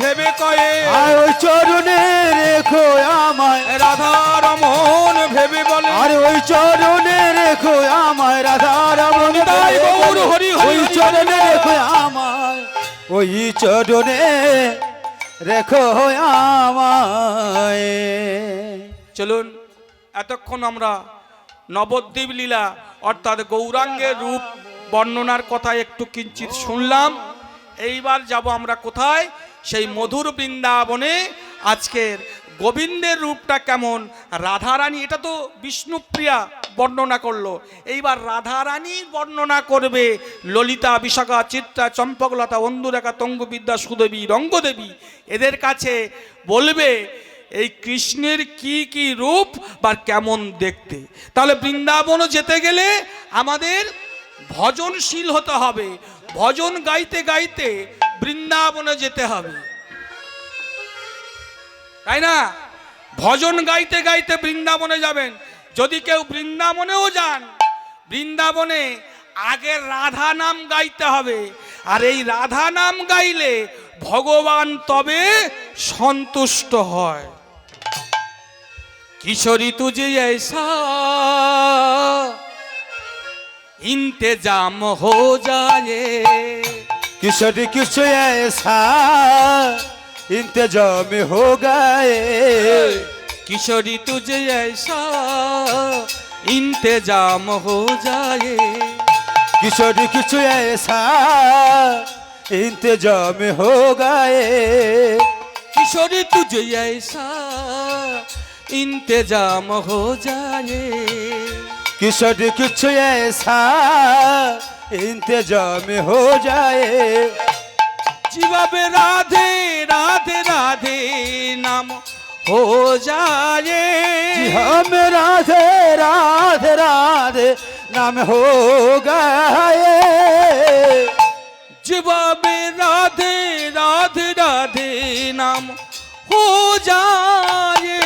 ভেবে কয়ে আর ওই চরণে রেখো আমায় রাধা রমন ভেবে বলে আর ওই চরণে রেখো আমায় রাধা রমন তাই গৌর হরি হরি ওই চরণে রেখো আমায় ওই চরণে রেখো আমায়। চলুন এতক্ষণ আমরা নবদ্বীপ লীলা অর্থাৎ গৌরাঙ্গের রূপ বর্ণনার কথা একটু কিঞ্চিত শুনলাম। এইবার যাব আমরা কোথায়? সেই মধুর বৃন্দাবনে। আজকের গোবিন্দের রূপটা কেমন, রাধারানী, এটা তো বিষ্ণুপ্রিয়া বর্ণনা করলো, এইবার রাধারানীর বর্ণনা করবে ললিতা, বিশাখা, চিত্রা, চম্পকলতা, অন্দুরেখা, তঙ্গবিদ্যা, সুদেবী, রঙ্গদেবী। এদের কাছে বলবে এই কৃষ্ণের কি কি রূপ বা কেমন দেখতে। তাহলে বৃন্দাবনও যেতে গেলে আমাদের ভজনশীল হতে হবে, ভজন গাইতে গাইতে বৃন্দাবনে যেতে হবে, তাই না? ভজন গাইতে গাইতে বৃন্দাবনে যাবেন। যদি কেউ বৃন্দাবনেও যান, বৃন্দাবনে আগে রাধা নাম গাইতে হবে, আর এই রাধা নাম গাইলে ভগবান তবে সন্তুষ্ট হয়। কিশোরী তুঝে ऐसा इंतजाम हो जाए, किशोरी कुछ ऐसा इंतजाम हो गए, किशोरी तुझे ऐसा इंतजाम हो जाए, किशोरी कुछ ऐसा इंतजाम हो गए, किशोरी तुझे ऐसा इंतजाम हो जाए, किशोरी कुछ ऐसा इंतजाम हो जाए, जीवाबे राधे राधे राधे नाम हो जाए, जी हम राधे राधे राधे नाम हो गए, जीवाबे राधे राधे राधे नाम हो जाए,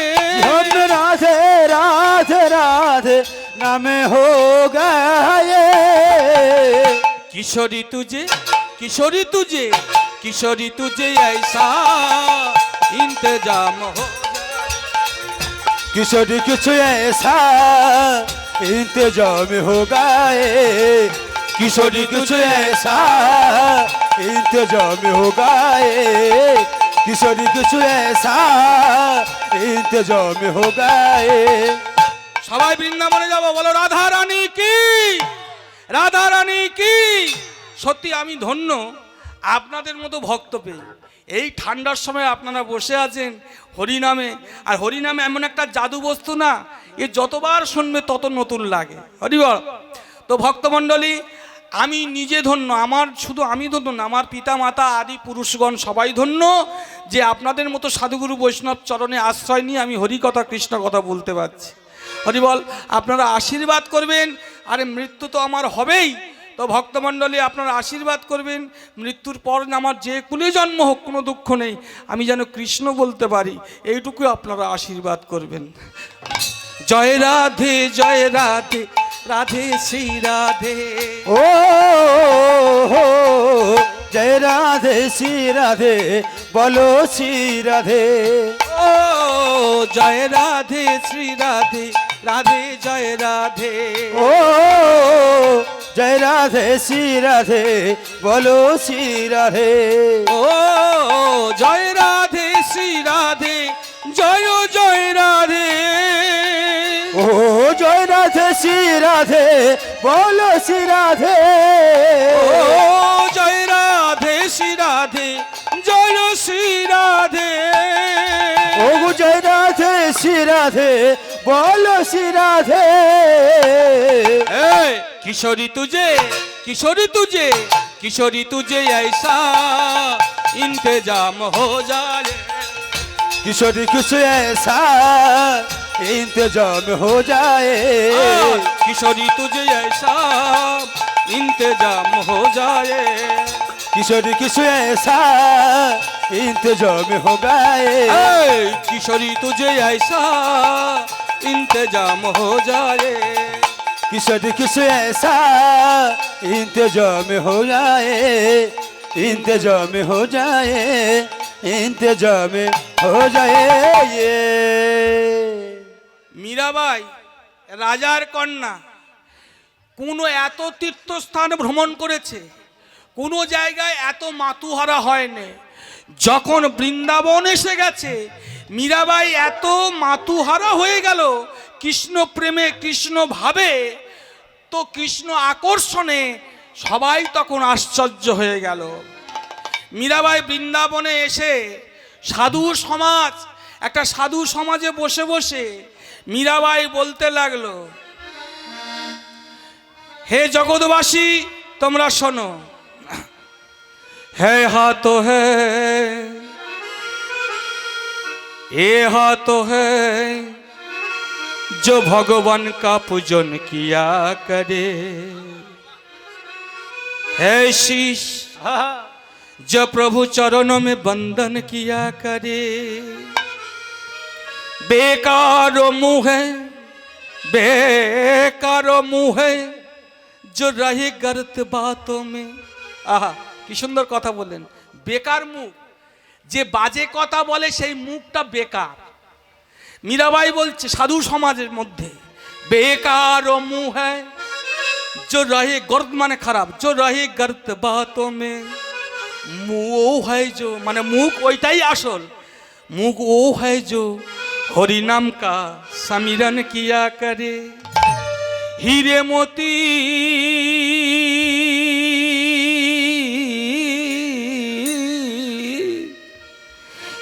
हम राधे राधे राधे नाम हो गए, किशोरी तुझे किशोरी तुझे किशोरी तुझे ऐसा इंतजाम हो जाए, किशोरी कुछ ऐसा इंतजाम हो गए, किशोरी कुछ ऐसा इंतजाम हो गए, किशोरी कुछ ऐसा इंतजाम हो गए। সবাই বৃন্দাবনে যাব, বলো রাধা রানী কি, রাধা রানী কি। সত্যি আমি ধন্য আপনাদের মতো ভক্ত পেয়ে। এই ঠান্ডার সময় আপনারা বসে আছেন হরিনামে, আর হরিনামে এমন একটা জাদু বস্তু না, এ যতবার শুনবে তত নতুন লাগে। হরিবল। তো ভক্তমণ্ডলী, আমি নিজে ধন্য, আমার শুধু আমি ধন্য না, আমার পিতা মাতা আদি পুরুষগণ সবাই ধন্য যে আপনাদের মতো সাধুগুরু বৈষ্ণব চরণে আশ্রয় নিয়ে আমি হরিকথা কৃষ্ণ কথা বলতে পারছি। হরিবল। আপনারা আশীর্বাদ করবেন, আরে মৃত্যু তো আমার হবেই, তো ভক্তমণ্ডলী আপনারা আশীর্বাদ করবেন, মৃত্যুর পর আমার যে কুলে জন্ম হোক কোনো দুঃখ নেই, আমি যেন কৃষ্ণ বলতে পারি, এইটুকু আপনারা আশীর্বাদ করবেন। জয় রাধে জয় রাধে রাধে শ্রী রাধে, ओ जय राधे श्री राधे बोलो श्री राधे, ও জয় রাধে শ্রী রাধে রাধে জয় রাধে, ओ जय राधे श्री राधे बोलो श्री राधे, ও জয় রাধে শ্রী রাধে জয় জয় রাধে, ओ जय राधे श्री राधे बोलो श्री राधे, ও জয় রাধে শ্রী রাধে জয় শ্রী রাধে, ओ जय राधे श्री राधे बोलो श्री राधे, किशोरी तुझे किशोरी तुझे किशोरी तुझे ऐसा इंतजाम हो जाए, किशोरी कुछ ऐसा इंतजाम हो जाए, किशोरी तुझे ऐसा इंतजाम हो जाए, किशोरी कुछ ऐसा इंतजाम हो गए, किशोरी तुझे ऐसा इंतजाम हो जाए, किशोरी कुछ ऐसा इंतजाम हो जाए, इंतजाम हो जाए, इंतजाम हो जाए ये। মীরাবাই রাজার কন্যা, কোনো এত তীর্থস্থান ভ্রমণ করেছে, কোনো জায়গায় এত মাতুহারা হয়নি। যখন বৃন্দাবন এসে গেছে, মীরাবাই এত মাতুহারা হয়ে গেল কৃষ্ণ প্রেমে, কৃষ্ণ ভাবে, তো কৃষ্ণ আকর্ষণে সবাই তখন আশ্চর্য হয়ে গেল। মীরাবাই বৃন্দাবনে এসে সাধু সমাজ, একটা সাধু সমাজে বসে বসে মীরাবাই বলতে লাগলো, হে জগৎবাসী তোমরা শোনো, है हाथ है ये हाथ है जो भगवान का पूजन किया करे, है शीश जो प्रभु चरणों में बंधन किया करे, बेकार मुँह है, बेकार मुँह है जो रहे गलत बातों में। आहा কি সুন্দর কথা বললেন, বেকার মুখ, যে বাজে কথা বলে সেই মুখটা বেকার। মীরাবাই বলছে সাধু সমাজের মধ্যে বেকার মুখ হ্যায় जो रहे गर्द माने खराब, जो रहे गर्द बातों में, मुँह वो है जो माने मुख ওইটাই আসল, मुख वो है जो हरि नाम का समीरण किया करे, हीरे मोती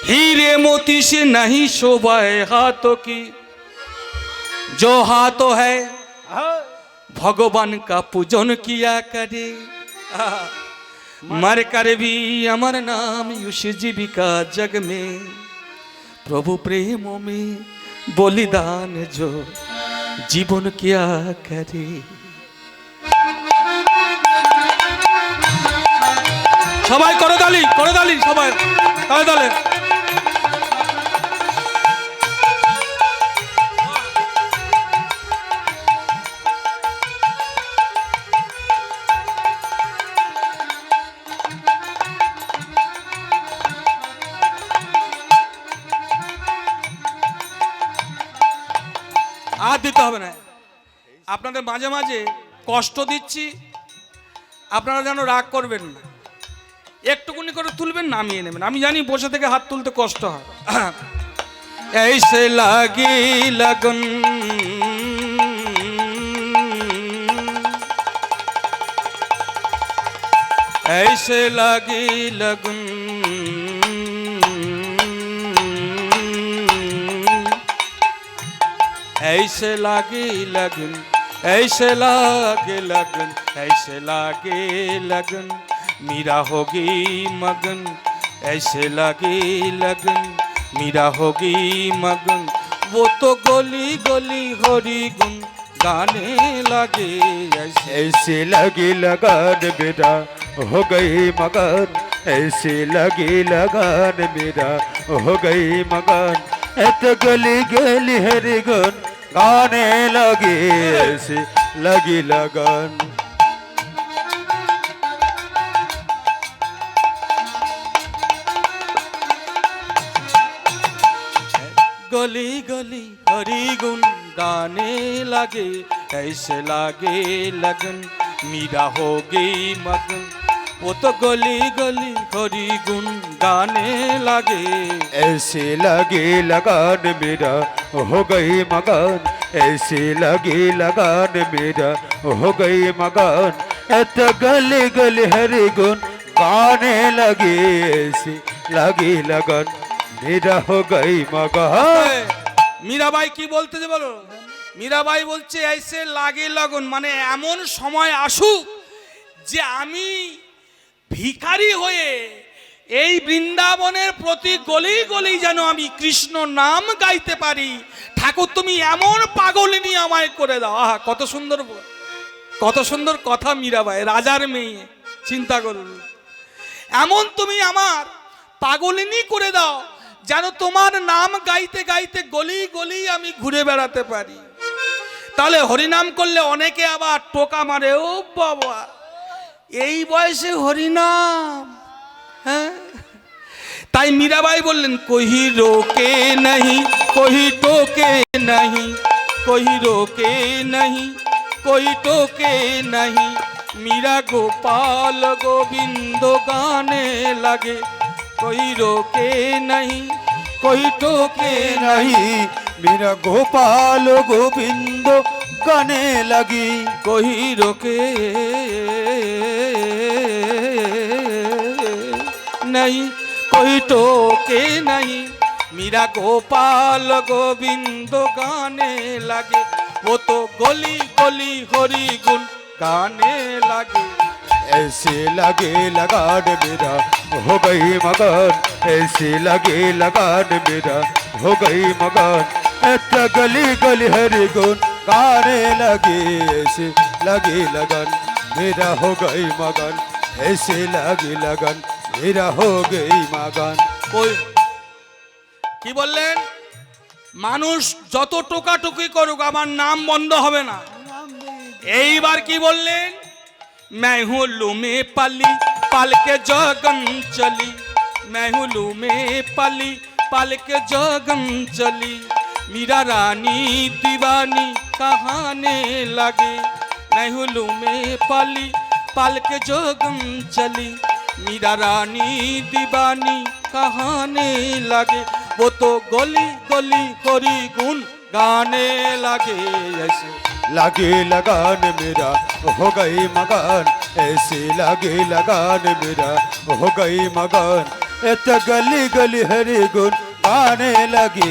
हीरे मोती से नहीं शोभाए हाथों की, जो हाथों है भगवान का पूजन किया करे, मर कर भी अमर नाम युष जीविका जग में, प्रभु प्रेमों में बलिदान जो जीवन किया करे। সবাই করতালি করতালি, সবাই তালে তালে। আর দিতে হবে না, আপনাদের মাঝে মাঝে কষ্ট দিচ্ছি, আপনারা যেন রাগ করবেন না, একটুকুনি করে তুলবেন, নামিয়ে নেবেন। আমি জানি বসে থেকে হাত তুলতে কষ্ট হয়। ऐसे लागी लगन ऐसे लागी लगन ऐसे लागे लगन ऐसे लागे लगन ऐसे लागे लगन मीरा होगी मगन ऐसे लागे लगन मीरा होगी मगन वो तो गोली गोली हरी गुन गाने लगे ऐसे लगी लगन मेरा हो गई मगन, ऐसे लगी लगन मेरा हो गई मगन, एत गली गली हरी गुन गाने लगे, ऐसे लगी लगन। गली गली हरी गुन गाने लगे ऐसे लागे लगन मीरा हो गई मगन वो तो गली गली हरी गुन गाने लगे ऐसे लगी लगन मेरा हो गई मगन, ऐसे लगी लगन मेरा हो गई मगन, एत गली गली हरी गुन गाने लगे, ऐसे लगी लगन मेरा हो गई मगन। मीराबाई की बोलते যে বলো, মীরাবাই বলছে ऐसे लागे लगन মানে এমন সময় আসুক যে আমি ভিখারি হয়ে এই বৃন্দাবনের প্রতি গলি গলি যেন আমি কৃষ্ণ নাম গাইতে পারি। ঠাকুর তুমি এমন পাগলিনী আমায় করে দাও। আহা কত সুন্দর কথা মীরাবাই, রাজার মেয়ে, চিন্তা করুন। এমন তুমি আমার পাগলিনী করে দাও যেন তোমার নাম গাইতে গাইতে গলি গলি আমি ঘুরে বেড়াতে পারি। তাহলে হরিনাম করলে অনেকে আবার টোকা মারে, ও বাবা এই বয়সে হরিনাম, হ্যাঁ তাই মীরাবাই বললেন কহি রোকে नहीं कोई टोके नहीं कोई रोके नहीं कोई टोके नहीं मीरा गोपाल गोविंद गाने लगे कोई रोके नहीं कोई टोके नहीं नहीं मेरा गोपाल गोविंद गाने लगी कोई रोके नहीं कोई टोके नहीं मीरा गोपाल गोविंद गाने लगे वो तो गली गली हरि गुण गाने लगे ऐसे लगे लगान मेरा हो गई मगन ऐसे लगे लगान मेरा हो गई मगन ऐसा गली गली हरि गुण गाने लगे ऐसे लगे लगन मेरा हो गई मगन ऐसे लगे लगन मेरा हो गई मगन कोई কি বললেন মানুষ যত টোকাটুকি করুক আমার নাম বন্ধ হবে না এইবার কি বললেন मैं हूँ लू में पली पल के जगन चली मैं हूँ लू में पली पल के जगन चली मीरा रानी दीवानी कहाने लगे मैं हूँ लू में पली पल के जगन चली मीरा रानी दीवानी कहाने लगे वो तो गली गली हरि गुण गाने लगे ऐसे लगे लगान मेरा हो गई मगन ऐसे लगे लगान मेरा हो गई मगन ऐत गली गली हरि गुण गाने लगे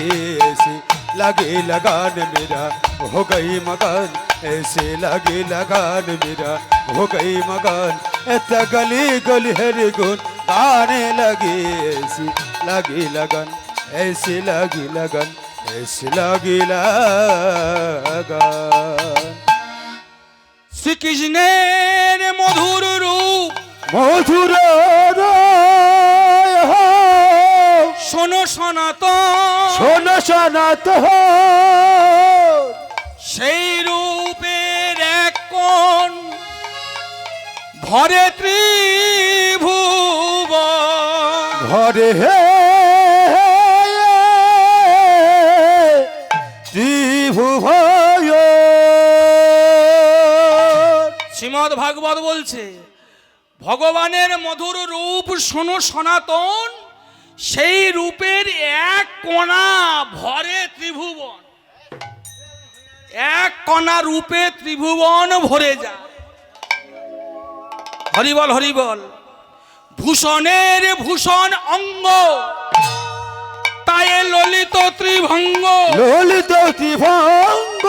ऐसे लगे लगान मेरा हो गई मगन ऐसे लगे लगान मेरा हो गई मगन ऐत गली गली हरि गुण गाने लगे ऐसे लगे लगन ऐसे लगी लगन ऐसे लगी लगन श्री कृष्णेर मधुर रूप मधुर শোনো সনাতন শোনো সনাতন সেই রূপের এক কোণ ভরে ত্রিভুবন ঘরে হে ত্রিভুবন শ্রীমদ্ ভাগবত বলছে ভগবানের মধুর রূপ শোনো সনাতন সেই রূপের এক কণা ভরে ত্রিভুবন এক কণা রূপে ত্রিভুবন ভরে যায় হরিবল হরিবল ভূষণের ভূষণ অঙ্গ তাই ললিত ত্রিভঙ্গ ললিত ত্রিভঙ্গ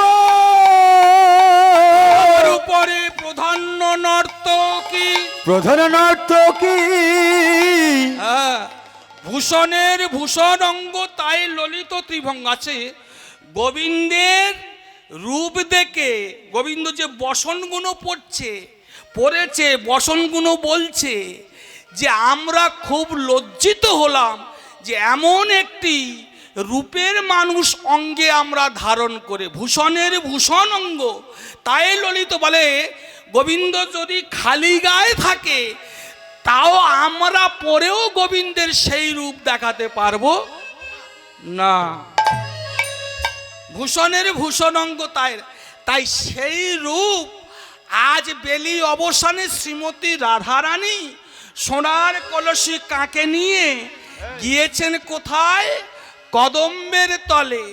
তার উপরে প্রধান্য নর্তকী প্রধান নর্তকী হ্যাঁ ভূষণের ভূষণ অঙ্গ তাই ললিত ত্রিভঙ্গ আছে গোবিন্দের রূপ দেখে গোবিন্দ যে বসনগুলো পড়েছে বসনগুলো বলছে যে আমরা খুব লজ্জিত হলাম যে এমন একটি রূপের মানুষ অঙ্গে আমরা ধারণ করে ভূষণের ভূষণ অঙ্গ তাই ললিত বলে গোবিন্দ যদি খালি গায়ে থাকে তাও আমরা পরেও গোবিন্দের সেই রূপ দেখাতে পারবো না ভূষণের ভূষণ অঙ্গ তাই সেই রূপ আজ বেলি অবসানে শ্রীমতী রাধারানী সোনার কলসি কাকে নিয়ে গিয়েছেন কোথায় কদম্বের তলে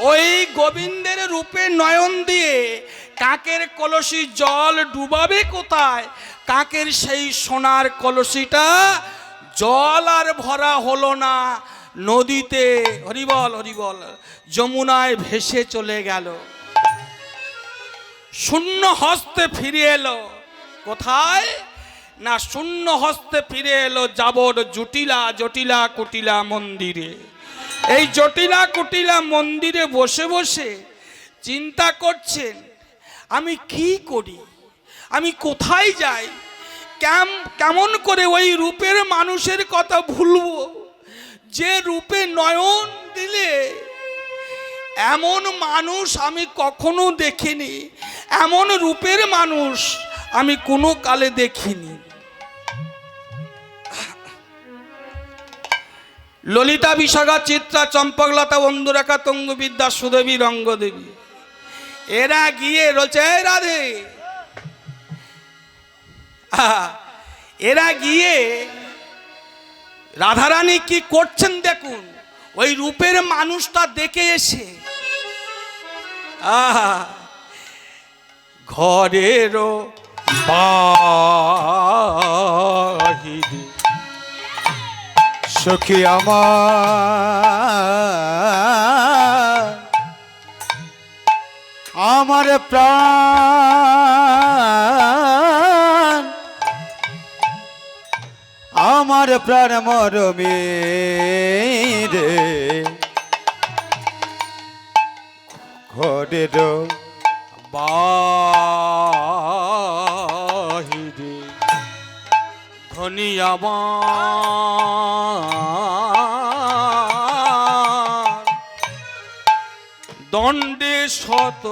ওই গোবিন্দের রূপে নয়ন দিয়ে কাকের কলসি জল ডুবাবে কোথায় কাকের সেই সোনার কলসিটা জল আর ভরা হলো না নদীতে হরিবল হরিবল যমুনায় ভেসে চলে গেল শূন্য হস্তে ফিরে এলো কোথায় না শূন্য হস্তে ফিরে এলো যাবর জটিলা জটিলা কুটিলা মন্দিরে এই জটিলা কুটিলা মন্দিরে বসে বসে চিন্তা করছেন আমি কি করি আমি কোথায় যাই কেমন করে ওই রূপের মানুষের কথা ভুলবো যে রূপে নয়ন দিলে এমন মানুষ আমি কখনো দেখিনি এমন রূপের মানুষ আমি কোনো কালে দেখিনি ললিতা, বিশাখা, চিত্রা, চম্পকলতা, বন্ধুরেখা, তঙ্গবিদ্যা, সুদেবী, রঙ্গদেবী, এরা গিয়ে রয়েছে রাধে, এরা গিয়ে রাধারানী কি করছেন দেখুন। ওই রূপের মানুষটা দেখে এসে ঘরেরও বাহিরে সখী আমার প্রাণ, আমার প্রাণ মরমে রে ঘরের বাহিরে ধনী আমার দণ্ডে শত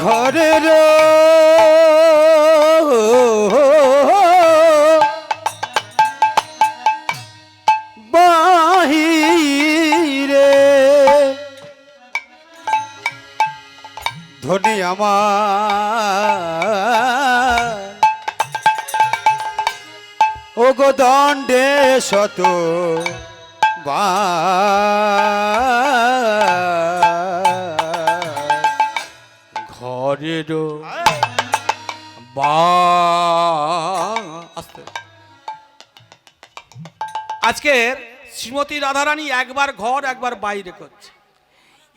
ঘরের বাহিরে ধনী আমার ও গো দণ্ডে শত ঘরের আস্তে। আজকের শ্রীমতী রাধারানী একবার ঘর একবার বাইরে করছে।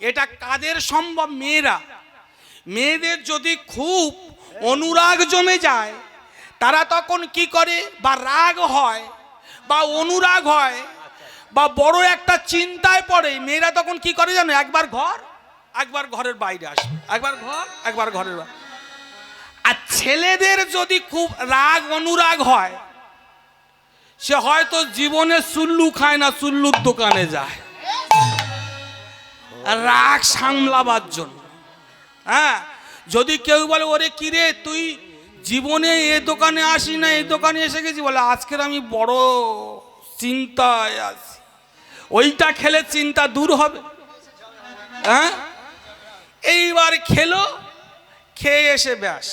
এটা কাদের সম্ভব? মেয়েরা। মেয়েদের যদি খুব অনুরাগ জমে যায়, তারা তখন কি করে, বা রাগ হয় বা অনুরাগ হয় বা বড় একটা চিন্তায় পড়ে, মেয়েরা তখন কি করে জানো? একবার ঘর একবার ঘরের বাইরে আসবে, একবার ঘর একবার ঘরের বাইরে। আর ছেলেদের যদি খুব রাগ অনুরাগ হয়, সে হয়তো জীবনে চুল্লু খায় না, চুল্লুর দোকানে যায় রাগ সামলাবার জন্য। হ্যাঁ, যদি কেউ বলে ওরে কিরে তুই জীবনে এ দোকানে আসি না, এই দোকানে এসে গেছি, বলে আজকের আমি বড় চিন্তায় আছি, ওইটা খেলে চিন্তা দূর হবে। হ্যাঁ, এইবার খেলো, খেয়ে এসে ব্যাস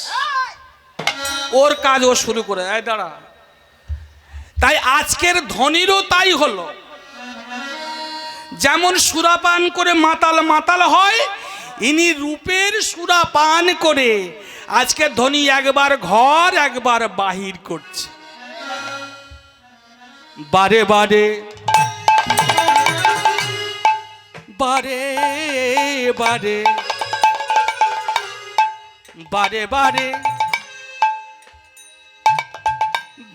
ওর কাজ ও শুরু করে দাঁড়া। তাই আজকের ধনীরও তাই হলো, যেমন সুরাপান করে মাতাল মাতাল হয়, ইনি রূপের সুরাপান করে আজকে ধনী একবার ঘর একবার বাহির করছে। বারে বারে বারে বারে বারে বারে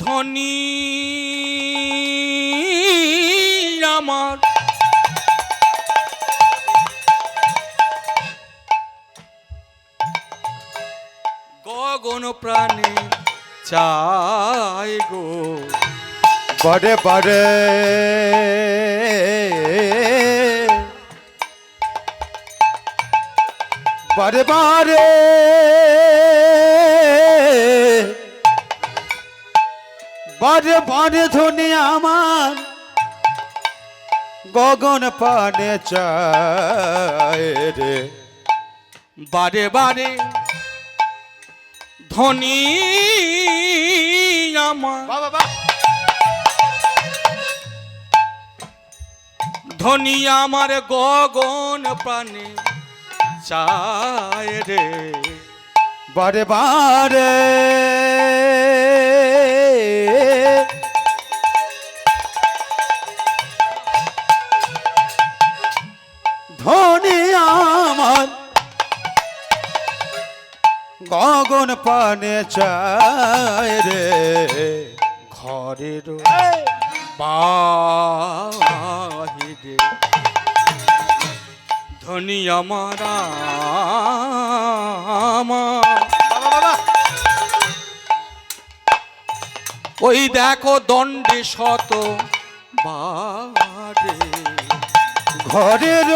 ধনী আমার গগন প্রাণে চাই গো বারে বারে বারে বারে বারে বারে ধনী আমার গগন পানে চায় রে বারে বারে ধনী আমার ধনী আমার গগন প্রাণে চায় রে বারে বারে ধনী আমার গগন পানে চায় রে ঘরের বাহিরে ধনী আমার ওই দেখো দণ্ডে শত বারে ঘরের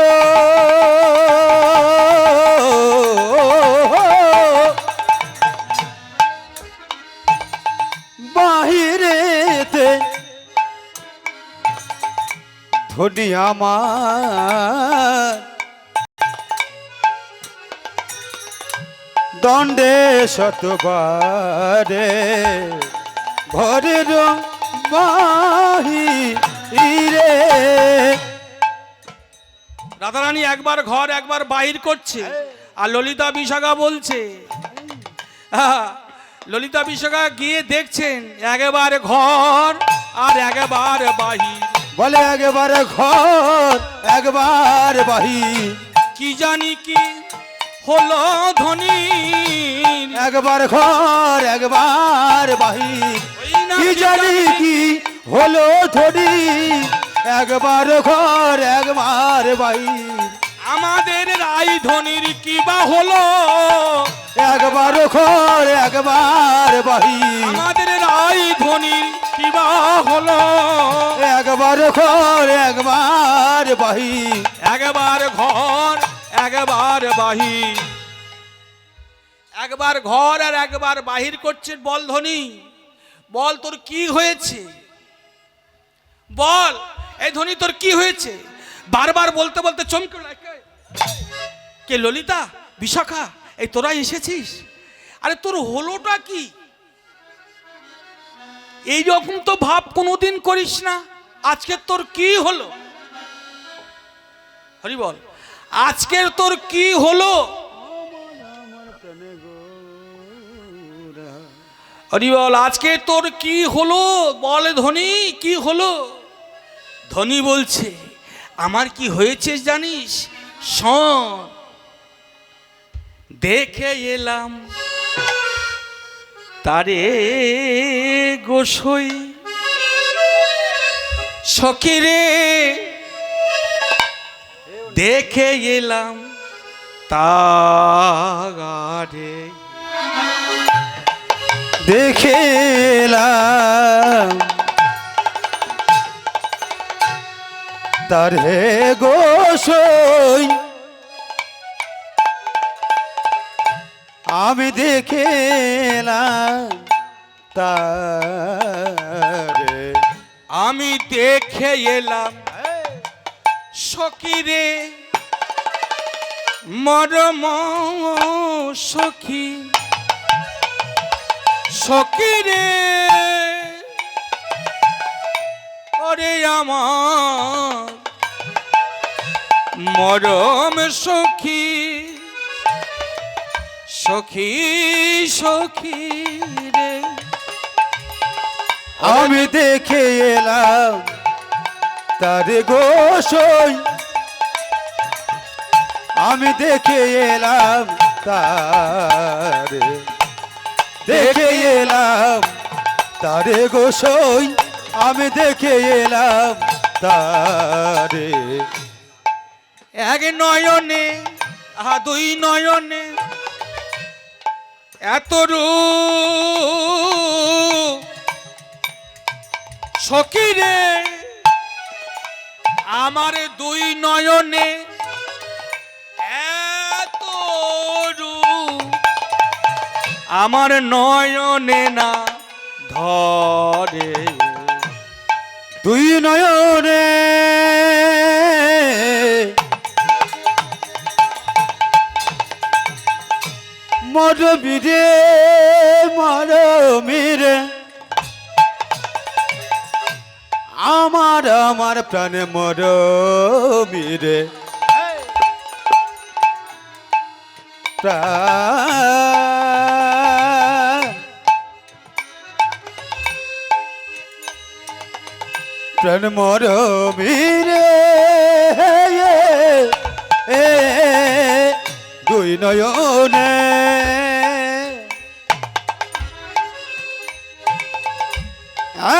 বাহিরেতে ধনী আমার দণ্ডে শতবারে ঘরের বাহিরে। রাধারানী একবার ঘর একবার বাহির করছে, আর ললিতা বিশাখা বলছে, ললিতা বিশাখা গিয়ে দেখছেন একবার ঘর আর একবার বাহির। বলে একবার ঘর একবার বাহির, কি জানি কি হলো ধনী, একবার ঘর একবার বাহির। ওই না কি জানি কি হলো ধনী, একবার ঘর একবার বাহির। আমাদের রাই ধনির কি বা হলো, একবার ঘর একবার বাহির। আমাদের রাই ধনির কি বা হলো, একবার ঘর একবার বাহির। একবার ঘর একবার বাহির। একবার ঘর আর একবার বাহির করছেন। বল ধনী, বল তোর কি হয়েছে, বল এই ধনী তোর কি হয়েছে। বারবার বলতে বলতে চমকে উঠল, কে ললিতা বিশাখা, এই তোরা এসেছিস? আরে তোর হলোটা কি? এই রকম তো ভাব কোনোদিন করিস না, আজকে তোর কি হলো? হরি বল, আজকের তোর কি হলো? হরি বল, আজকে তোর কি হলো? বলে ধনী কি হলো? ধনী বলছে, আমার কি হয়েছে জানিস? শোন, দেখে এলাম তারে গোসই সখিরে, দেখে এলাম তারে, দেখেলাম তার হে গোসই, আমি দেখেলাম তারে, আমি দেখে এলাম সখিরে, মরম সখী সখিরে, ওরে আমার মরম সখী সখী সখী রে। আমি দেখে এলাম তার গোসই, আমি দেখে এলাম তারে, দেখে এলাম তারে গোসই, আমি দেখে এলাম তারে। এক নয়নে আহা দুই নয়নে এত রূপ সখিরে, আমার দুই নয়নে এত রূপ, আমার নয়নে না ধরে। দুই নয়নে মরমিরে মরমিরে, আমার আমার প্রাণে মরমিরে, প্রাণ মরমিরে, দুই নয়নে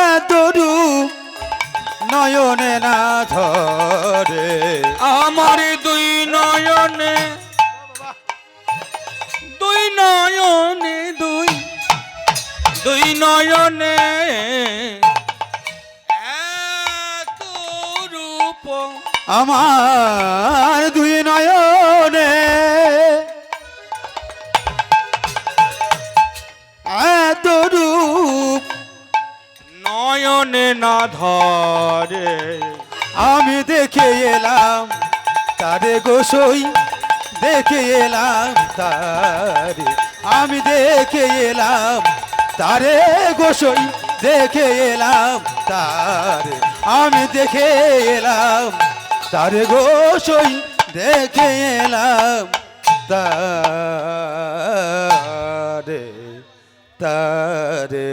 এতরু নয়নে না ধরে, আমার দুই নয়নে দুই নয়নে দুই নয়নে এত রূপ, আমার দুই নয়নে এত রূপ, নয়নে না ধরে। আমি দেখে এলাম তারে গোসই, দেখে এলাম তারে, আমি দেখে এলাম তারে গোসই, দেখে এলাম তারে, আমি দেখে এলাম তারে গোসই, দেখে এলাম তারে, তারে।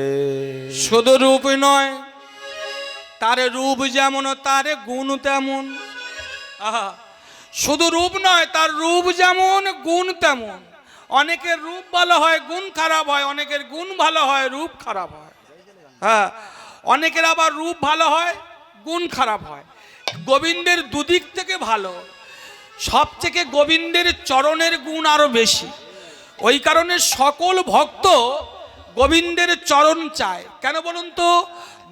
শুধু রূপ নয়, তার রূপ যেমন তার গুণ তেমন। আহা, শুধু রূপ নয়, তার রূপ যেমন গুণ তেমন। অনেকের রূপ ভালো হয়, গুণ খারাপ হয়, অনেকের গুণ ভালো হয়, রূপ খারাপ হয়। হ্যাঁ, অনেকের আবার রূপ ভালো হয়, গুণ খারাপ হয়। গোবিন্দের দুদিক থেকে ভালো। সবথেকে গোবিন্দের চরণের গুণ আরো বেশি। ওই কারণে সকল ভক্ত গোবিন্দের চরণ চায়। কেন বলুন তো?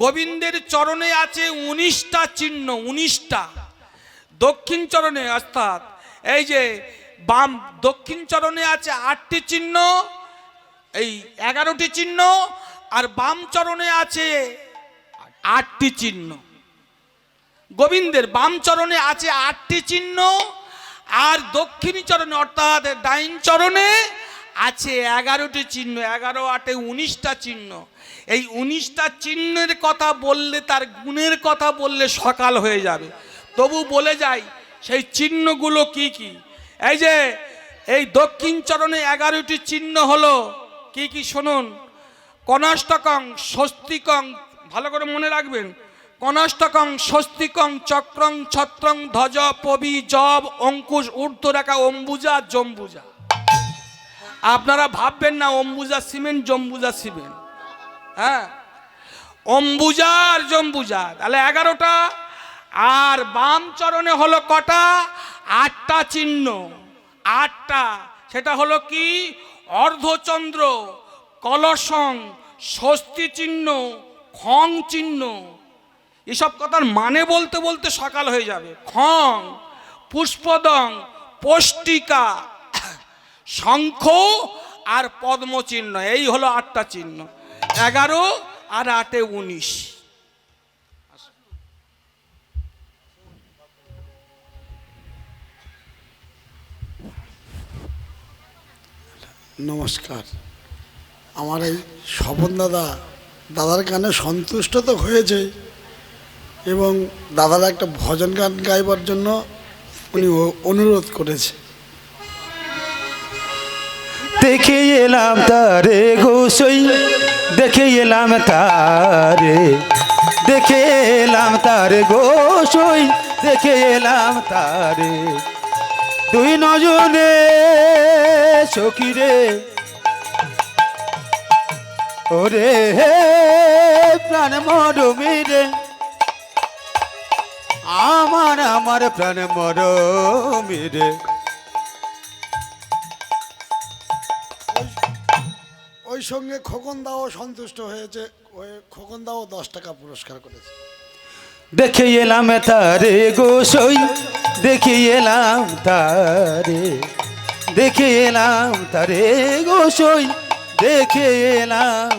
গোবিন্দের চরণে আছে 19টা চিহ্ন, 19টা। দক্ষিণ চরণে অর্থাৎ এই যে বাম দক্ষিণ চরণে আছে 8টি চিহ্ন, এই 11টি চিহ্ন, আর বাম চরণে আছে 8টি চিহ্ন। গোবিন্দের বাম চরণে আছে 8টি চিহ্ন, আর দক্ষিণ চরণে অর্থাৎ ডাইন চরণে আছে 11টি চিহ্ন। 11 8 19টা চিহ্ন। এই 19টা চিহ্নের কথা বললে, তার গুণের কথা বললে সকাল হয়ে যাবে। তবু বলে যাই সেই চিহ্নগুলো কি কি। এই যে এই দক্ষিণ চরণে 11টি চিহ্ন হলো কি কি শুনুন। কনাষ্টকং, স্বস্তিকং, ভালো করে মনে রাখবেন। কনাষ্টকং, স্বস্তিকং, চক্রং, ছত্রং, ধ্বজ, পবি, জব, অঙ্কুশ, ঊর্ধ্বরেখা, অম্বুজা, জম্বুজা। আপনারা ভাববেন না অম্বুজা সিমেন্ট, জম্বুজা সিমেন্ট। হ্যাঁ, অম্বুজা আর জম্বুজা, তাহলে 11টা। আর বাম চরণে হলো কটা? 8টা চিহ্ন, 8টা। সেটা হলো কি? অর্ধচন্দ্র, কলসং, স্বস্তি চিহ্ন, খং চিহ্ন। এসব কথার মানে বলতে বলতে সকাল হয়ে যাবে। খং, পুষ্পদং, পষ্টিকা, শঙ্খ আর পদ্ম চিহ্ন। এই হলো 8টা চিহ্ন। 11 আর 8 19। নমস্কার। আমার এই স্বপন দাদার গানে সন্তুষ্ট তো হয়েছে, এবং দাদার একটা ভজন গান গাইবার জন্য উনি অনুরোধ করেছে। দেখে এলাম তারে গোসই, দেখে এলাম তারে, দেখে এলাম তারে গোসই, দেখে এলাম তারে। দুই নজনে সখিরে ওরে হে প্রাণ মরমিরে, আমার প্রাণ মরমিরে। ওই সঙ্গে খোকন দাও সন্তুষ্ট হয়েছে, খোকন দাও 10 টাকা পুরস্কার করেছে। দেখে এলাম তারে গোসই, দেখে এলাম তারে, দেখে এলাম তারে গোসই, দেখে এলাম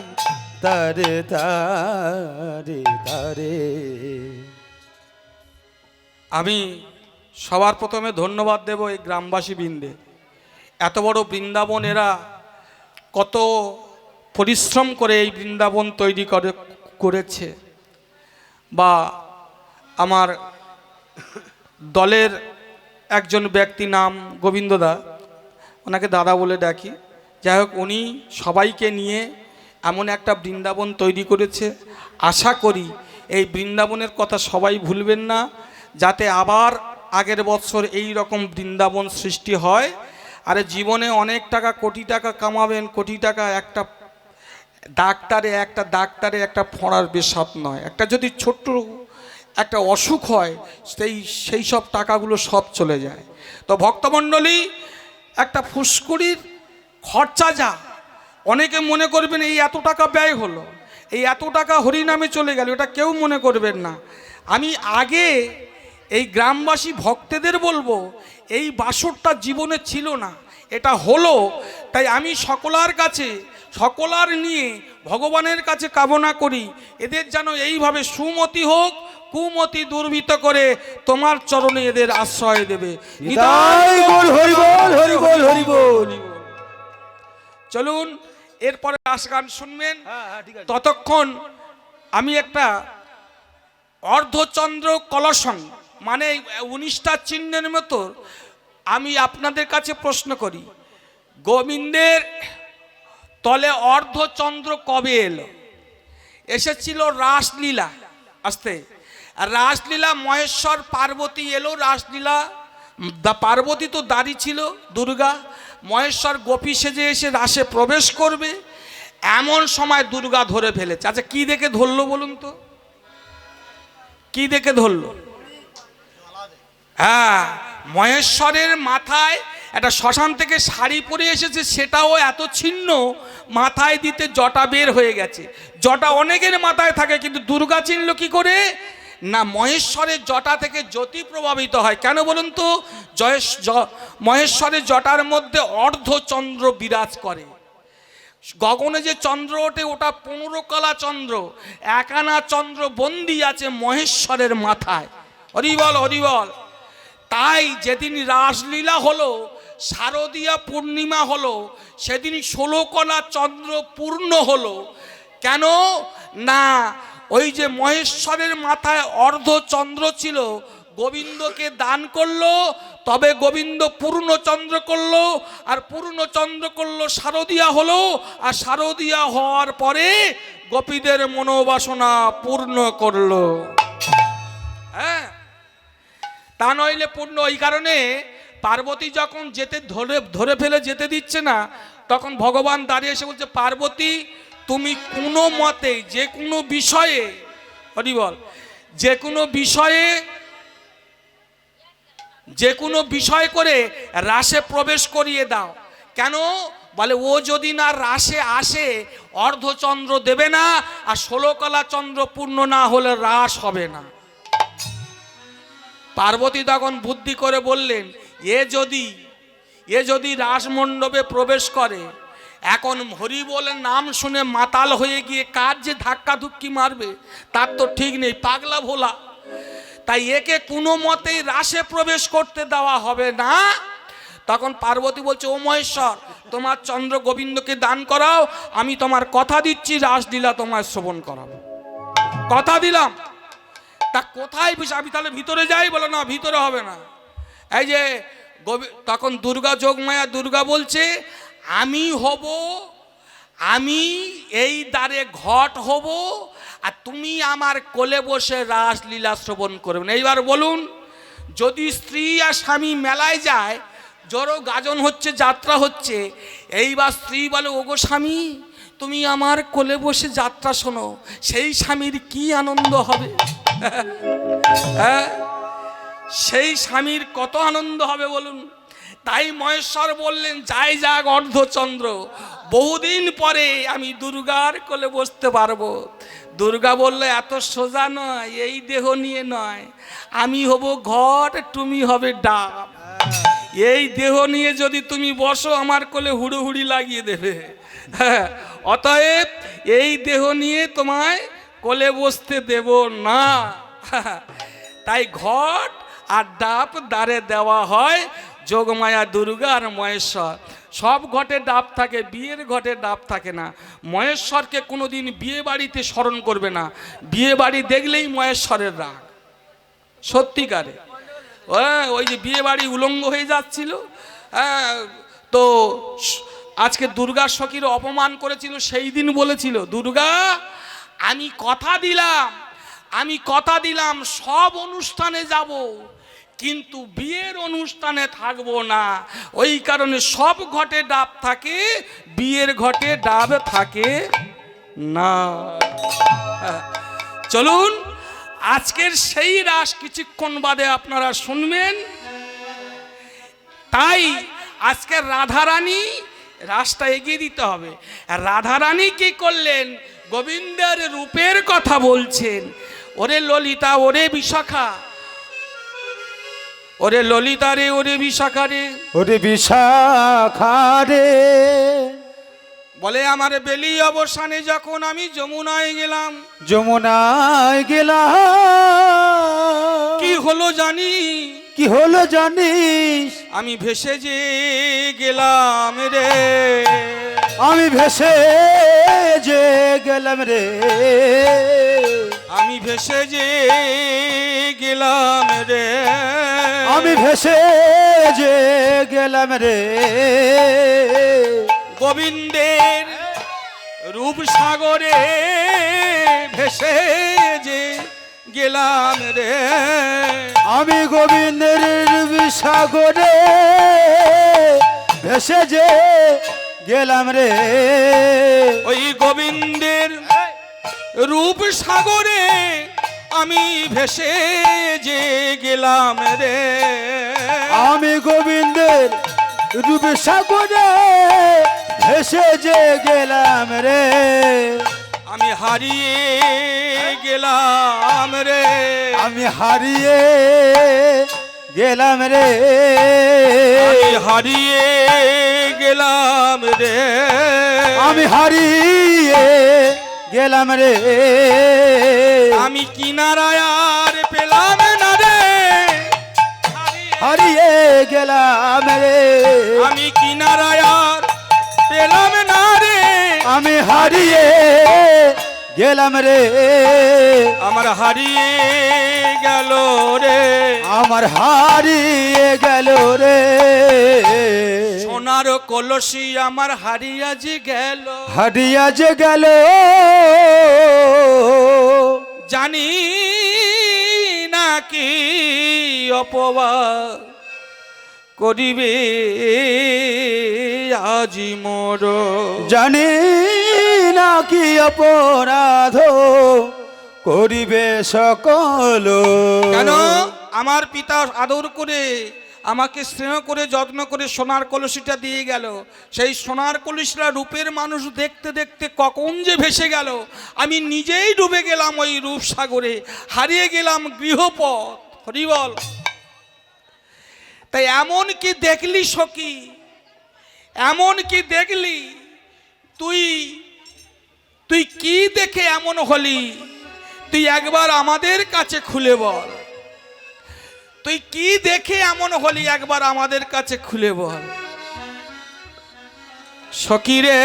তারে, তারে, তারে। আমি সবার প্রথমে ধন্যবাদ দেব এই গ্রামবাসী বৃন্দে। এত বড় বৃন্দাবন এরা কত পরিশ্রম করে এই বৃন্দাবন তৈরি করেছে। বা আমার দলের একজন ব্যক্তি নাম গোবিন্দদা, ওনাকে দাদা বলে ডাকি। যাই হোক, উনি সবাইকে নিয়ে এমন একটা বৃন্দাবন তৈরি করেছে। আশা করি এই বৃন্দাবনের কথা সবাই ভুলবেন না, যাতে আবার আগের বছর এই রকম বৃন্দাবন সৃষ্টি হয়। আরে জীবনে অনেক টাকা, কোটি টাকা কামাবেন, কোটি টাকা একটা ডাক্তারে একটা ফোঁড়ার বেশাত নয়। একটা যদি ছোট্ট একটা অসুখ হয়, সেই সব টাকাগুলো সব চলে যায়। তো ভক্তমণ্ডলী, একটা ফুসকুড়ির খরচা যা, অনেকে মনে করবেন এই এত টাকা ব্যয় হলো, এই এত টাকা হরিনামে চলে গেল, এটা কেউ মনে করবেন না। আমি আগে এই গ্রামবাসী ভক্তদের বলবো, এই বাসরটা জীবনে ছিল না, এটা হলো। তাই আমি সকলার কাছে সকলার নিয়ে ভগবানের কাছে কামনা করি এদের যেন এইভাবে সুমতি হোক, কুমতি দুর্বৃত্ত করে তোমার চরণে এদের আশ্রয় দেবে। নিতাই গৌর হরি বল, হরি বল, হরি বল। চলুন এরপরে রাস গান শুনবেন। ঠিক আছে। ততক্ষণ আমি একটা অর্ধচন্দ্র কলসং মানে 19টা চিহ্নের মতো আমি আপনাদের কাছে প্রশ্ন করি, গোবিন্দের তলে অর্ধচন্দ্র কবে এলো? এসেছিল রাসলীলা আসতে। রাসলীলা মহেশ্বর পার্বতী এলো রাসলীলা, পার্বতী তো দাঁড়ি ছিল দুর্গা, মহেশ্বর গোপী সেজে এসে রাসে প্রবেশ করবে, এমন সময় দুর্গা ধরে ফেলেছে। আচ্ছা কি দেখে ধরলো বলুন তো, কি দেখে ধরলো? হ্যাঁ, মহেশ্বরের মাথায় একটা শ্মশান থেকে শাড়ি পরে এসেছে, সেটাও এত ছিন্ন, মাথায় দিতে জটা বের হয়ে গেছে। জটা অনেকের মাথায় থাকে, কিন্তু দুর্গা চিনল কি করে? না, মহেশ্বরের জটা থেকে জ্যোতি প্রভাবিত হয়। কেন বলুন তো? মহেশ্বরের জটার মধ্যে অর্ধচন্দ্র বিরাজ করে। গগনে যে চন্দ্র ওঠে ওটা 15 কলা চন্দ্র, একানা চন্দ্র বন্দি আছে মহেশ্বরের মাথায়। হরিবল হরিবল। তাই যেদিন রাসলীলা হলো, শারদীয়া পূর্ণিমা হলো, সেদিন 16 কলা চন্দ্র পূর্ণ হলো। কেন না, ওই যে মহেশ্বরের মাথায় অর্ধচন্দ্র ছিল, গোবিন্দকে দান করলো, তবে গোবিন্দ পূর্ণচন্দ্র করলো, আর পূর্ণচন্দ্র করলো শারদীয়া হলো, আর শারদীয়া হওয়ার পরে গোপীদের মনোবাসনা পূর্ণ করলো। হ্যাঁ, তা নইলে পূর্ণ। ওই কারণে পার্বতী যখন যেতে ধরে ফেলে যেতে দিচ্ছে না, তখন ভগবান দাঁড়িয়ে এসে বলছে, পার্বতী তুমি কোনো মতে যে কোনো বিষয়ে, হরি বল, যে কোনো বিষয় করে রাসে প্রবেশ করিয়ে দাও। কেন বলে, ও যদি না রাসে আসে অর্ধচন্দ্র দেবে না, আর 16 কলা চন্দ্র পূর্ণ না হলে রাস হবে না। পার্বতী তখন বুদ্ধি করে বললেন, এ যদি রাসমণ্ডপে প্রবেশ করে, এখন হরি বলে নাম শুনে মাতাল হয়ে গিয়ে কার যে ধাক্কা ধুক্কি মারবে তার তো ঠিক নেই, পাগলা ভোলা। তাই একে কোনো মতেই রাসে প্রবেশ করতে দেওয়া হবে না। তখন পার্বতী বলছে, ও মহেশ্বর, তোমার চন্দ্র গোবিন্দকে দান করাও, আমি তোমার কথা দিচ্ছি রাসলীলা তোমায় শ্রবণ করাবো, কথা দিলাম। তা কোথায় আমি তাহলে ভিতরে যাই? বলো না, ভিতরে হবে না। এই যে তখন দুর্গা যোগমায়া দুর্গা বলছে, আমি এই দ্বারে ঘট হব, আর তুমি আমার কোলে বসে রাসলীলা শ্রবণ করবেন। এইবার বলুন, যদি স্ত্রী আর স্বামী মেলায় যায়, জড়ো গাজন হচ্ছে, যাত্রা হচ্ছে, এইবার স্ত্রী বলে, ওগো স্বামী তুমি আমার কোলে বসে যাত্রা শোনো, সেই স্বামীর কি আনন্দ হবে? হ্যাঁ, সেই স্বামীর কত আনন্দ হবে বলুন। তাই মহেশ্বর বললেন, যাই যাক অর্ধচন্দ্র, বহুদিন পরে আমি দুর্গার কোলে বসতে পারবো। দুর্গা বললে, এত সোজা নয়, এই দেহ নিয়ে নয়, আমি হব ঘট, তুমি হবে ডাব। এই দেহ নিয়ে যদি তুমি বসো, আমার কোলে হুড়োহুড়ি লাগিয়ে দেবে। হ্যাঁ, অতএব এই দেহ নিয়ে তোমায় কোলে বসতে দেব না। তাই ঘট আর ডাব দ্বারে দেওয়া হয় যোগমায়া দুর্গা আর মহেশ্বর। সব ঘটে ডাব থাকে, বিয়ের ঘটে ডাব থাকে না। মহেশ্বরকে কোনোদিন বিয়ে বাড়িতে স্মরণ করবে না, বিয়ে বাড়ি দেখলেই মহেশ্বরের রাগ, সত্যিকারে। ওই যে বিয়ে বাড়ি উলঙ্গ হয়ে যাচ্ছিল, হ্যাঁ, তো আজকে দুর্গা সখীর অপমান করেছিল, সেই দিন বলেছিল, দুর্গা আমি কথা দিলাম সব অনুষ্ঠানে যাব, কিন্তু বিয়ের অনুষ্ঠানে থাকবো না। ওই কারণে সব ঘটে ডাব থাকে, বিয়ের ঘটে ডাব থাকে না। চলুন আজকের সেই রাস কিছুক্ষণ বাদে আপনারা শুনবেন। তাই আজকে রাধারানী রাসটা এগিয়ে দিতে হবে। রাধারানী কি করলেন? গোবিন্দের রূপের কথা বলছেন। ওরে ললিতা, ওরে বিশাখা, ওরে ললিতা রে, ওরে বিশাখা রে, ওরে বিশাখা রে, বলে আমার বেলি অবসানে যখন আমি যমুনায় গেলাম, যমুনায় গেলাম, কি হলো জানি, কি হলো জানিস? আমি ভেসে যে গেলাম রে, আমি ভেসে যে গেলাম রে, আমি ভেসে যে গেলাম রে, আমি ভেসে যে গেলাম রে। গোবিন্দের রূপ সাগরে ভেসে যে গেলাম রে, আমি গোবিন্দের সাগরে ভেসে যে গেলাম রে। ওই গোবিন্দের রূপ সাগরে আমি ভেসে যে গেলাম রে, আমি গোবিন্দের রূপ সাগরে ভেসে যে গেলাম রে। আমি হারিয়ে গেলাম রে, আমি হারিয়ে গেলাম রে, আমি হারিয়ে গেলাম রে, আমি হারিয়ে গেলাম রে। আমি কিনারায় আর পেলাম না রে, হারিয়ে গেলাম রে, আমি কিনারায় আর পেলাম না রে, আমি হারিয়ে গেলাম রে। আমার হারিয়ে গেল রে, আমার হারিয়ে গেল রে। সোনার কলসি আমার হারিয়া যে গেল, হারিয়া যে গেল, জানি নাকি অপবাদ করিবে আজি মোর, জানি না কি অপরাধ করিবে সকল। কেন আমার পিতা আদর করে আমাকে স্নেহ করে যত্ন করে সোনার কলসিটা দিয়ে গেল, সেই সোনার কলসিটা রূপের মানুষ দেখতে দেখতে কখন যে ভেসে গেল, আমি নিজেই ডুবে গেলাম ওই রূপসাগরে, হারিয়ে গেলাম গৃহপথ। হরি বল। তাই এমন কি দেখলি সখী, এমন কি দেখলি তুই, তুই কি দেখে এমন হলি, তুই একবার আমাদের কাছে খুলে বল, তুই কি দেখে এমন হলি একবার আমাদের কাছে খুলে বল। সখী রে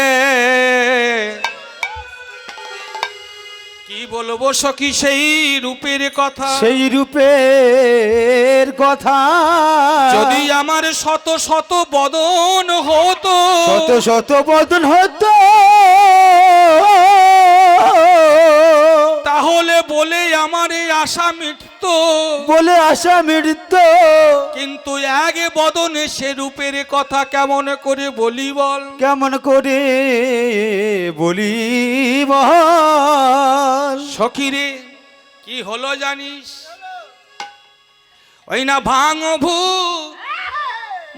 কি বলবো সখী সেই রূপের কথা, সেই রূপের কথা যদি আমার শত শত বদন হতো, শত শত বদন হতো, তাহলে বলে আমার এই আশা মিটত, বলে আশা মৃত্য। কিন্তু এক বদনে সে রূপের কথা কেমন করে বলি বল, কেমন করে বলি বল। সখী রে কি হলো জানিস, ওই না ভাঙ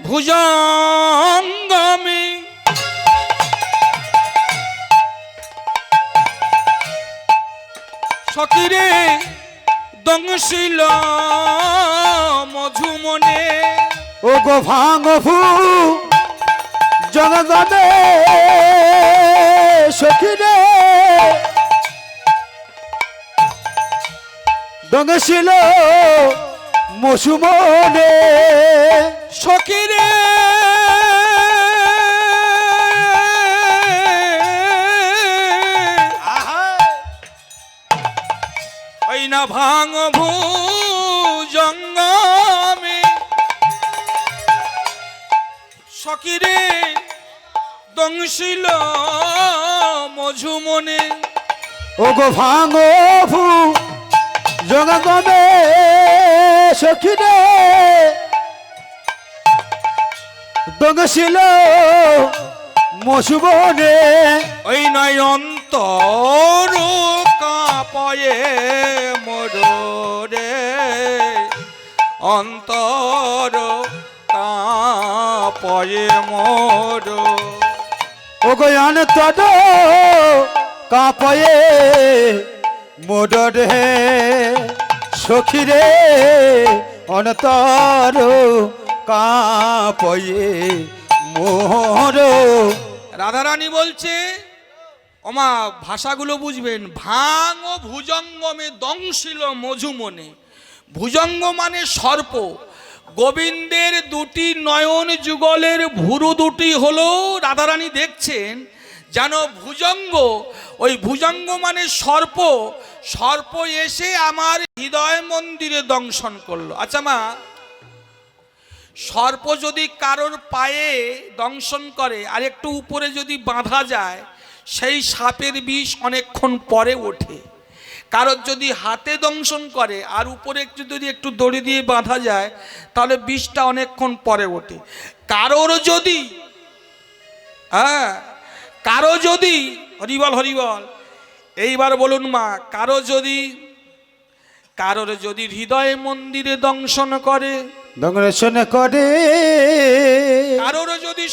ভুজঙ্গমে সখী রে দংশিল মধুমনে, ও গো ভাঙফু জগদে সখী রে দঙ্গছিল মসুমনে। সখী রে ওই না ভাঙ ভুজঙ্গমে সখী রে দংশিল মধুমনে, ও গো ভাঙফু জগদে সখী রে দঙ্গছিল মসুমনে। ওই নয় অন্তর কাঁপয়ে মোর রে, অন্তর কাঁপয়ে মোর, ও গো অন্তর কাঁপয়ে মোর রে সখী রে অন্তর কাঁপয়ে মোর। রাধারানী বলছে, ওমা ভাষাগুলো বুঝবেন, ভাং ও ভুজঙ্গমে দংশিল মজুমনে। ভুজঙ্গ মানে সর্প। গোবিন্দের দুটি নয়ন যুগলের ভুরু দুটি হলো রাধারানী দেখছেন যেন ভুজঙ্গ। ওই ভুজঙ্গ মানে সর্প। সর্প এসে আমার হৃদয় মন্দিরে দংশন করলো। আচ্ছা মা, সর্প যদি কারোর পায়ে দংশন করে আর একটু উপরে যদি বাঁধা যায়, সেই সাপের বিষ অনেকক্ষণ পরে ওঠে। কারোর যদি হাতে দংশন করে আর উপরে একটু যদি একটু দড়ি দিয়ে বাঁধা যায়, তাহলে বিষটা অনেকক্ষণ পরে ওঠে। কারোর যদি কারো যদি হরিবল হরিবল, এইবার বলুন মা, কারোর যদি হৃদয় মন্দিরে দংশন করে, দংশন করে, কারোর যদি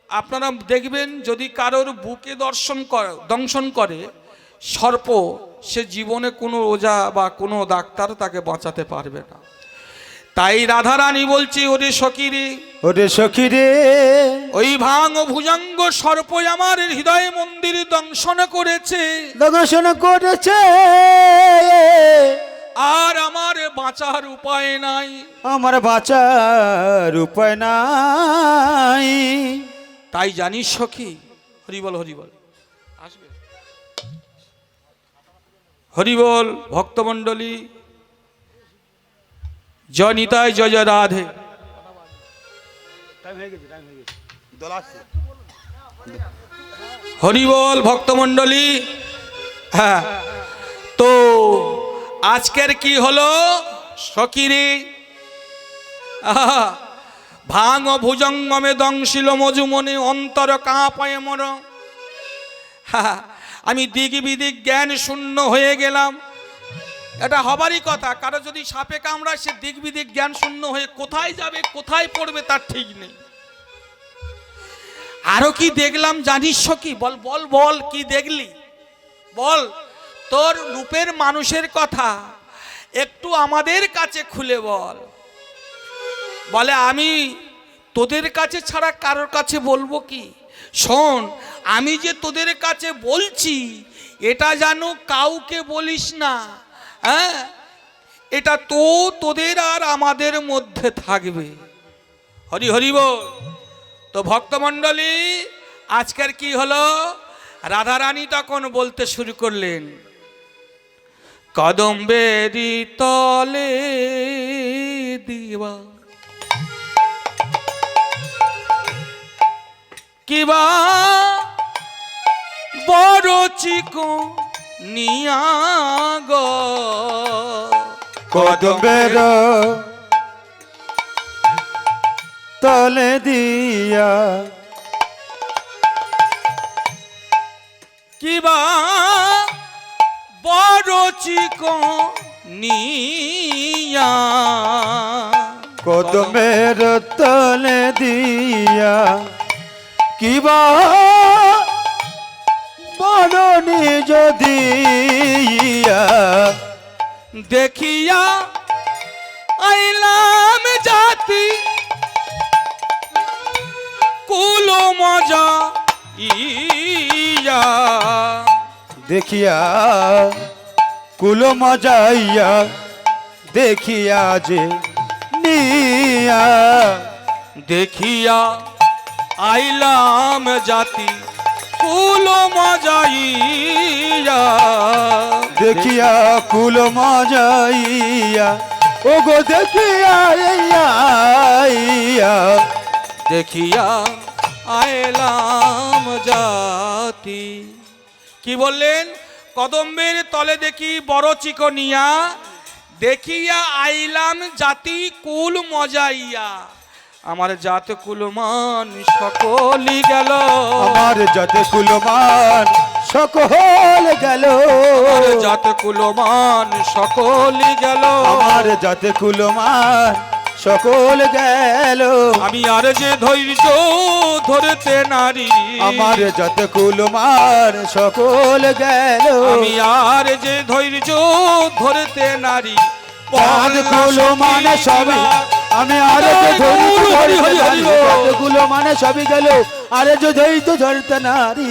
আপনারা দেখবেন যদি কারোর বুকে দংশন করে সর্প, সে জীবনে কোনো ওঝা বা কোনো ডাক্তার তাকে বাঁচাতে পারবে না। তাই রাধারানী বলছে, ওরে সখী রে, ওরে সখী রে, ওই ভাঙ ভুজঙ্গ সর্প আমার হৃদয় মন্দির দংশন করেছে, দংশন করেছে, আর আমার বাঁচার উপায় নাই, আমার বাঁচার উপায় নাই। তাই জানিস সখী, হরিবল হরিবল, আসবে হরিবল ভক্তমণ্ডলী, জয় নিতাই, জয় জয় রাধে। হরিবল ভক্তমণ্ডলী। হ্যাঁ, তো আজকের কি হলো সকিরে? ভাঙ ভুজঙ্গমে দংশিল মজুমনে অন্তর কাঁপায় মর। আমি দিক বিদিক জ্ঞান শূন্য হয়ে গেলাম। এটা হবারই কথা। কারো যদি সাপে কামড়ায়, সে দিক বিদিক জ্ঞান শূন্য হয়ে কোথায় যাবে কোথায় পড়বে তার ঠিক নেই। আরো কি দেখলাম জানিস কি? বল বল বল, কি দেখলি বল। তোর রূপের মানুষের কথা একটু আমাদের কাছে খুলে বল। বলে, আমি তোদের কাছে ছাড়া কারোর কাছে বলবো কি? শোন, আমি যে তোদের কাছে বলছি এটা যেন কাউকে বলিস না। হ্যাঁ, এটা তো তোদের আর আমাদের মধ্যে থাকবে। হরি হরি বল। তো ভক্তমণ্ডলী, আজকের কি হলো? রাধারানী তখন বলতে শুরু করলেন, কদম্বেরি তলে দিবা কিবা বড় চিকো নিয়া গো, কদমের তলে দিয়া কিবা বড় চিকো নিয়া, কদমের তলে দিয়া কিবা বড় নিজ দিয়া, দেখিয়া আইলাম জাতি কুল মজা ইয়া, দেখিয়া কুল মজাইয়া, দেখিয়া যে নিয়া, দেখিয়া আইলাম জাতি কুল মজাইয়া, দেখিয়া কুল মজাইয়া, ও গো দেখিয়া আইয়া, দেখিয়া আইলাম জাতি। কি বললেন? কদম্বের তলে দেখি বড় চিকনিয়া, দেখিয়া আইলাম জাতি কুল মজাইয়া। আমার জাত কুলমান সকলই গেল, আমার জাত কুলমান সকল গেল, আমার জাত কুলমান সকলই গেল, আমার জাত কুলমান সকল গেল। আমি আর যে ধৈর্য ধরতে নারী, আমার জাত কুলমান সকল গেল, আমি আর যে ধৈর্য ধরতে নারী। জাত কুলমান সবই আমি আরে তো ধরি তো ধরি হরি যতগুলো মানে সবই গেল আরে যে ধরি তো ধরতে নারী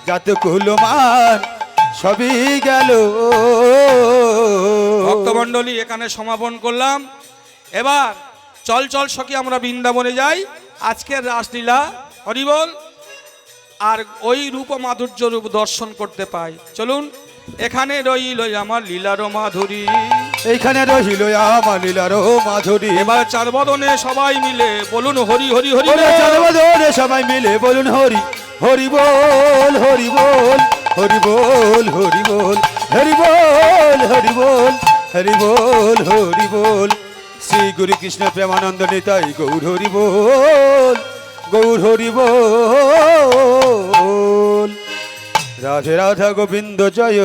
যতগুলো মান সবই গেল। ভক্তমণ্ডলী এখানে সমাপন করলাম। এবার চল চল সখী আমরা বৃন্দাবনে যাই, আজকের রাসলীলা হরিবল আর ওই রূপ মাধুর্য রূপ দর্শন করতে পাই। চলুন, এখানে রইল আমার লীলার মাধুরী, এইখানে রহিল আমার লীলার মাধুরী। এবার চার বদনে সবাই মিলে বলুন হরি হরি হরি ওরে বল। চরবদনে সবাই মিলে বলুন হরি হরি বল হরি বল হরি বল হরি বল হরি বল হরি বল হরি বল হরি বল। শ্রী গুরু কৃষ্ণ প্রেমানন্দ নিতাই গৌর হরি বল গৌর হরি বল। রাধে রাধা গোবিন্দ জয়।